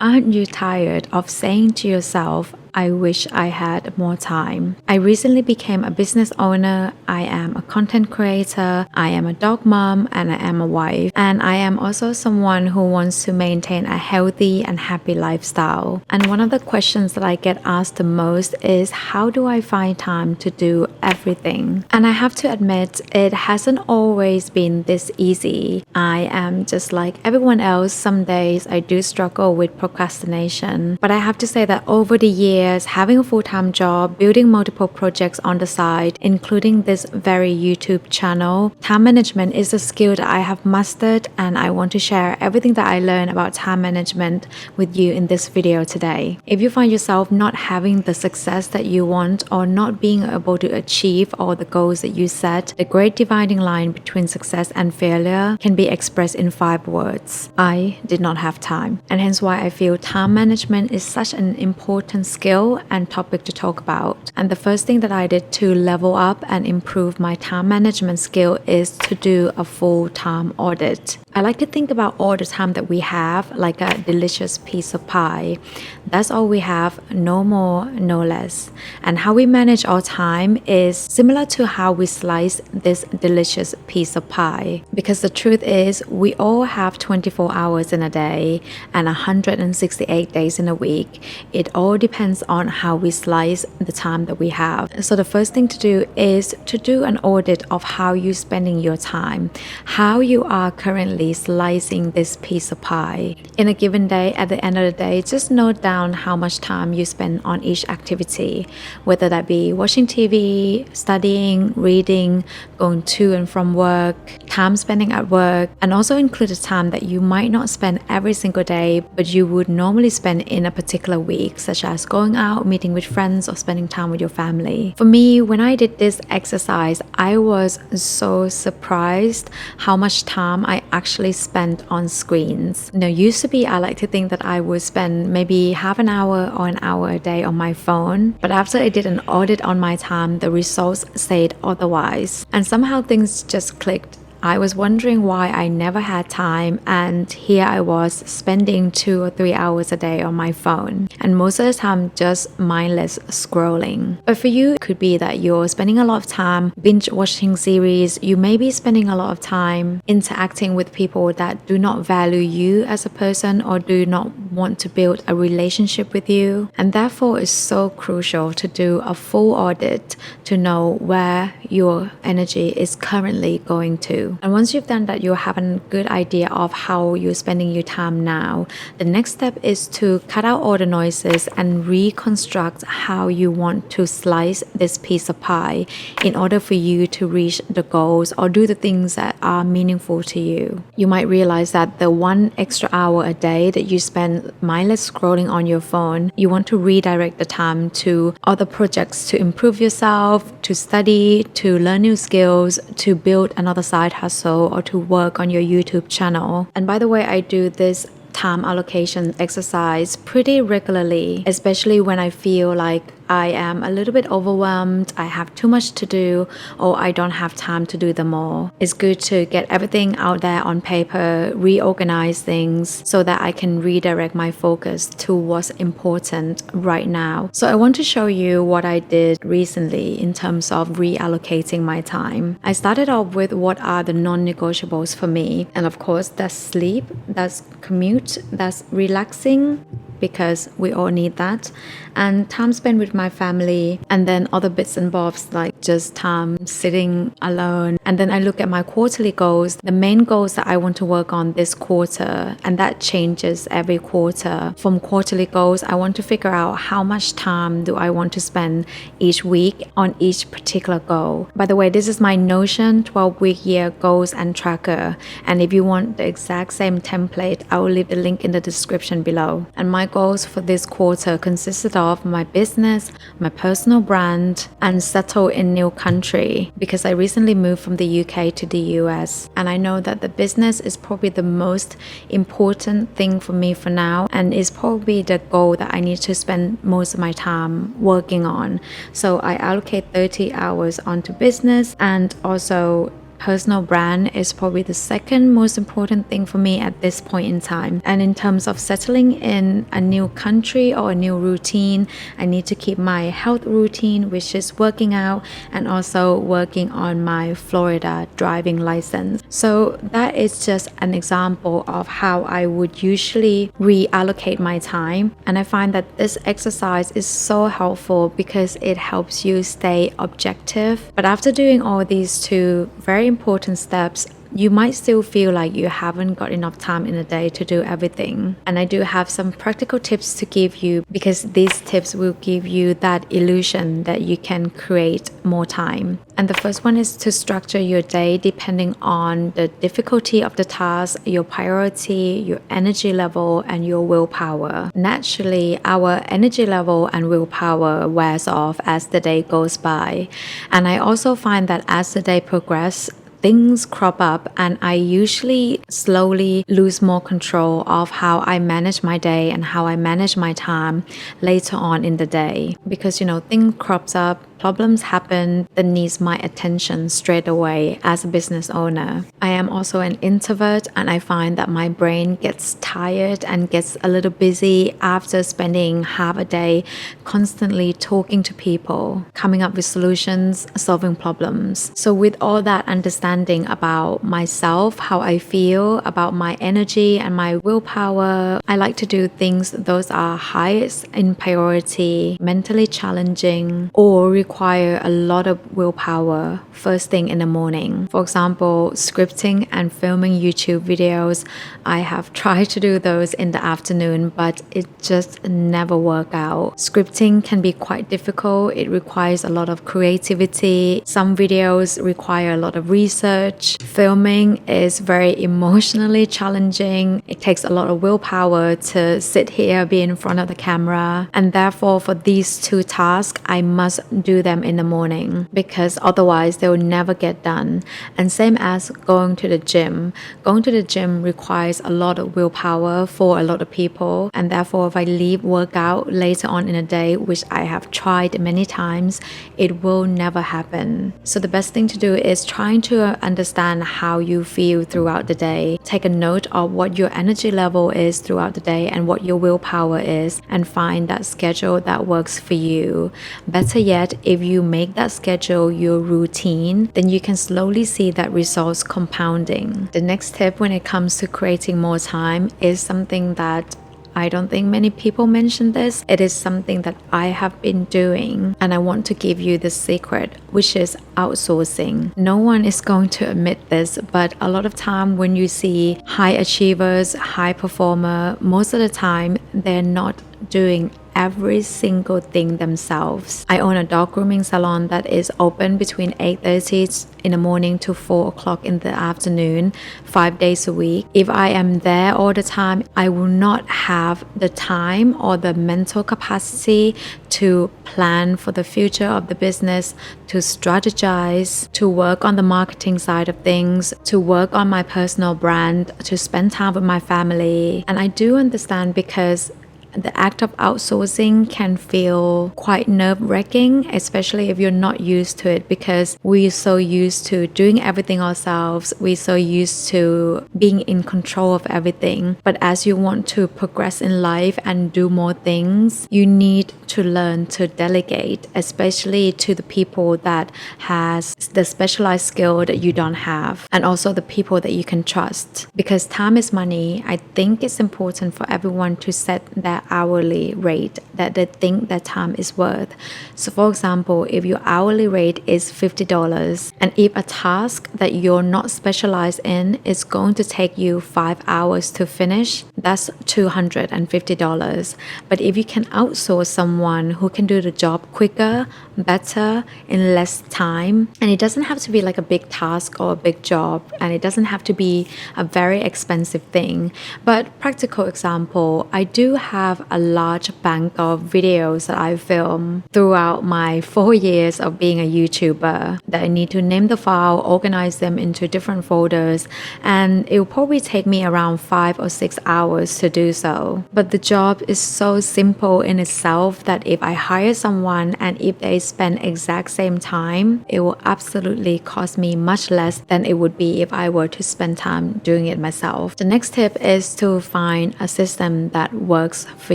Aren't you tired of saying to yourself, I wish I had more time? I recently became a business owner, I am a content creator, I am a dog mom, and I am a wife. And I am also someone who wants to maintain a healthy and happy lifestyle. And one of the questions that I get asked the most is, how do I find time to do everything? And I have to admit, it hasn't always been this easy. I am just like everyone else. Some days I do struggle with procrastination, but I have to say that over the years, having a full-time job, building multiple projects on the side, including this very YouTube channel, time management is a skill that I have mastered, and I want to share everything that I learned about time management with you in this video today. If you find yourself not having the success that you want or not being able to achieve all the goals that you set, the great dividing line between success and failure can be expressed in 5 words. I did not have time. And hence why I feel time management is such an important skill and topic to talk about. And the first thing that I did to level up and improve my time management skill is to do a full-time audit. I like to think about all the time that we have like a delicious piece of pie. That's all we have, no more, no less. And how we manage our time is similar to how we slice this delicious piece of pie. Because the truth is, we all have 24 hours in a day and 168 days in a week. It all depends on how we slice the time that we have. So the first thing to do is to do an audit of how you're spending your time, how you are currently slicing this piece of pie. In a given day, at the end of the day, just note down how much time you spend on each activity, whether that be watching TV, studying, reading, going to and from work, time spending at work, and also include the time that you might not spend every single day, but you would normally spend in a particular week, such as going out, meeting with friends, or spending time with your family. For me, when I did this exercise, I was so surprised how much time I actually spent on screens. Used to be, I like to think that I would spend maybe half an hour or an hour a day on my phone, but after I did an audit on my time, the results said otherwise. And somehow things just clicked. I was wondering why I never had time, and here I was spending 2 or 3 hours a day on my phone, and most of the time just mindless scrolling. But for you, it could be that you're spending a lot of time binge watching series. You may be spending a lot of time interacting with people that do not value you as a person or do not want to build a relationship with you, and therefore it's so crucial to do a full audit to know where your energy is currently going to. And once you've done that, you'll have a good idea of how you're spending your time now. The next step is to cut out all the noises and reconstruct how you want to slice this piece of pie in order for you to reach the goals or do the things that are meaningful to you. You might realize that the 1 extra hour a day that you spend mindless scrolling on your phone, you want to redirect the time to other projects to improve yourself, to study, to learn new skills, to build another side hustle, or to work on your YouTube channel. And by the way, I do this time allocation exercise pretty regularly, especially when I feel like I am a little bit overwhelmed, I have too much to do, or I don't have time to do them all. It's good to get everything out there on paper, reorganize things so that I can redirect my focus to what's important right now. So I want to show you what I did recently in terms of reallocating my time. I started off with what are the non-negotiables for me. And of course, that's sleep, that's commute, that's relaxing, because we all need that, and time spent with my family, and then other bits and bobs like just time sitting alone. And then I look at my quarterly goals, the main goals that I want to work on this quarter, and that changes every quarter. From quarterly goals, I want to figure out how much time do I want to spend each week on each particular goal. By the way, this is my Notion 12-week year goals and tracker, and if you want the exact same template, I will leave the link in the description below. And my goals for this quarter consisted of my business, my personal brand, and settle in new country, because I recently moved from the UK to the US, and I know that the business is probably the most important thing for me for now, and is probably the goal that I need to spend most of my time working on. So I allocate 30 hours onto business and also personal brand is probably the second most important thing for me at this point in time. And in terms of settling in a new country or a new routine, I need to keep my health routine, which is working out, and also working on my Florida driving license. So that is just an example of how I would usually reallocate my time. And I find that this exercise is so helpful because it helps you stay objective. But after doing all these two very important steps, you might still feel like you haven't got enough time in a day to do everything. And I do have some practical tips to give you, because these tips will give you that illusion that you can create more time. And the first one is to structure your day depending on the difficulty of the task, your priority, your energy level, and your willpower. Naturally, our energy level and willpower wears off as the day goes by. And I also find that as the day progresses, things crop up, and I usually slowly lose more control of how I manage my day and how I manage my time later on in the day. Because things crops up, problems happen that needs my attention straight away as a business owner. I am also an introvert, and I find that my brain gets tired and gets a little busy after spending half a day constantly talking to people, coming up with solutions, solving problems. So with all that understanding about myself, how I feel about my energy and my willpower, I like to do things those are highest in priority, mentally challenging, or require a lot of willpower first thing in the morning. For example, scripting and filming YouTube videos. I have tried to do those in the afternoon, but it just never works out. Scripting can be quite difficult. It requires a lot of creativity. Some videos require a lot of research. Filming is very emotionally challenging. It takes a lot of willpower to sit here, be in front of the camera. And therefore, for these two tasks, I must do them in the morning, because otherwise they will never get done. And same as going to the gym. Going to the gym requires a lot of willpower for a lot of people, and therefore if I leave workout later on in the day, which I have tried many times, it will never happen. So the best thing to do is trying to understand how you feel throughout the day. Take a note of what your energy level is throughout the day and what your willpower is, and find that schedule that works for you. Better yet, if you make that schedule your routine, then you can slowly see that results compounding. The next tip when it comes to creating more time is something that I don't think many people mention this. It is something that I have been doing, and I want to give you the secret, which is outsourcing. No one is going to admit this, but a lot of time when you see high achievers, high performer, most of the time they're not doing every single thing themselves. I own a dog grooming salon that is open between 8:30 in the morning to 4 o'clock in the afternoon, 5 days a week. If I am there all the time, I will not have the time or the mental capacity to plan for the future of the business, to strategize, to work on the marketing side of things, to work on my personal brand, to spend time with my family. And I do understand, because the act of outsourcing can feel quite nerve-wracking, especially if you're not used to it, because we're so used to doing everything ourselves. We're so used to being in control of everything. But as you want to progress in life and do more things, you need to learn to delegate, especially to the people that has the specialized skill that you don't have, and also the people that you can trust. Because time is money, I think it's important for everyone to set their hourly rate that they think that time is worth. So for example, if your hourly rate is $50, and if a task that you're not specialized in is going to take you 5 hours to finish, that's $250. But if you can outsource someone who can do the job quicker, better, in less time, and it doesn't have to be like a big task or a big job, and it doesn't have to be a very expensive thing. But practical example, I do have a large bank of videos that I filmed throughout my 4 years of being a YouTuber that I need to name the file, organize them into different folders, and it will probably take me around 5 or 6 hours hours to do so. But the job is so simple in itself that if I hire someone and if they spend exact same time, it will absolutely cost me much less than it would be if I were to spend time doing it myself. The next tip is to find a system that works for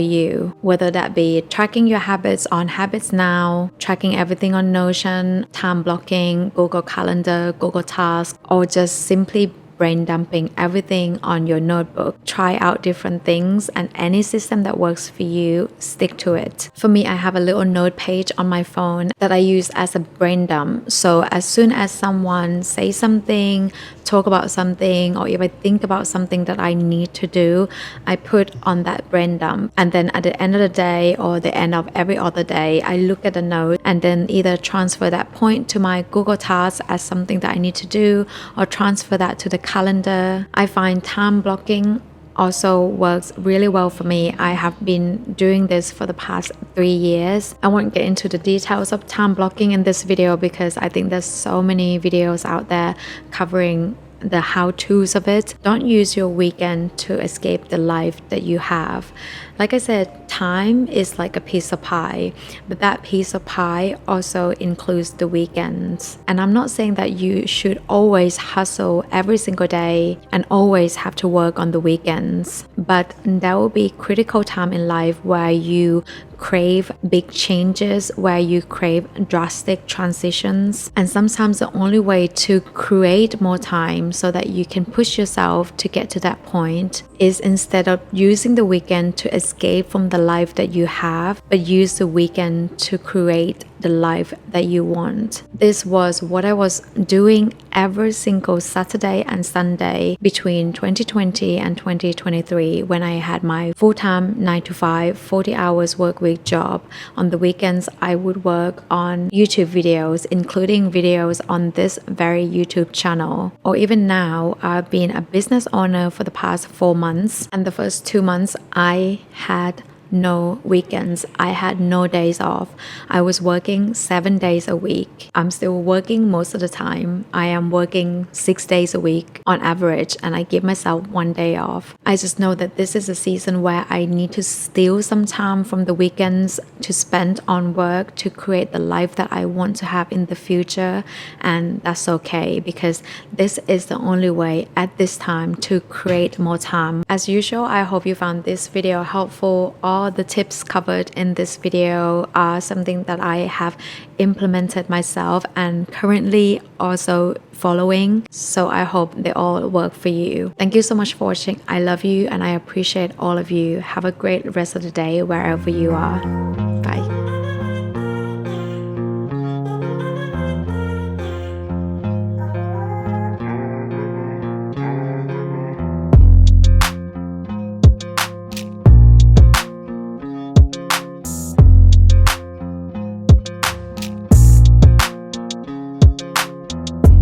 you, whether that be tracking your habits on Habits Now, tracking everything on Notion, time blocking, Google Calendar, Google Tasks, or just simply brain dumping everything on your notebook. Try out different things, and any system that works for you, stick to it. For me, I have a little note page on my phone that I use as a brain dump. So as soon as someone says something, talk about something, or if I think about something that I need to do, I put on that brain dump. And then at the end of the day or the end of every other day, I look at the note and then either transfer that point to my Google Tasks as something that I need to do, or transfer that to the calendar. I find time blocking also works really well for me. I have been doing this for the past 3 years. I won't get into the details of time blocking in this video because I think there's so many videos out there covering the how-tos of it. Don't use your weekend to escape the life that you have. Like I said, time is like a piece of pie, but that piece of pie also includes the weekends. And I'm not saying that you should always hustle every single day and always have to work on the weekends, but there will be critical time in life where you crave big changes, where you crave drastic transitions. And sometimes the only way to create more time so that you can push yourself to get to that point is, instead of using the weekend to escape from the life that you have, but use the weekend to create the life that you want. This was what I was doing every single Saturday and Sunday between 2020 and 2023 when I had my full-time 9 to 5, 40 hours work week job. On the weekends, I would work on YouTube videos, including videos on this very YouTube channel. Or even now, I've been a business owner for the past 4 months, and the first 2 months I had no weekends. I had no days off. I was working 7 days a week. I'm still working most of the time. I am working 6 days a week on average, and I give myself 1 day off. I just know that this is a season where I need to steal some time from the weekends to spend on work to create the life that I want to have in the future. And that's okay, because this is the only way at this time to create more time. As usual, I hope you found this video helpful. All the tips covered in this video are something that I have implemented myself and currently also following. So I hope they all work for you. Thank you so much for watching. I love you and I appreciate all of you. Have a great rest of the day wherever you are.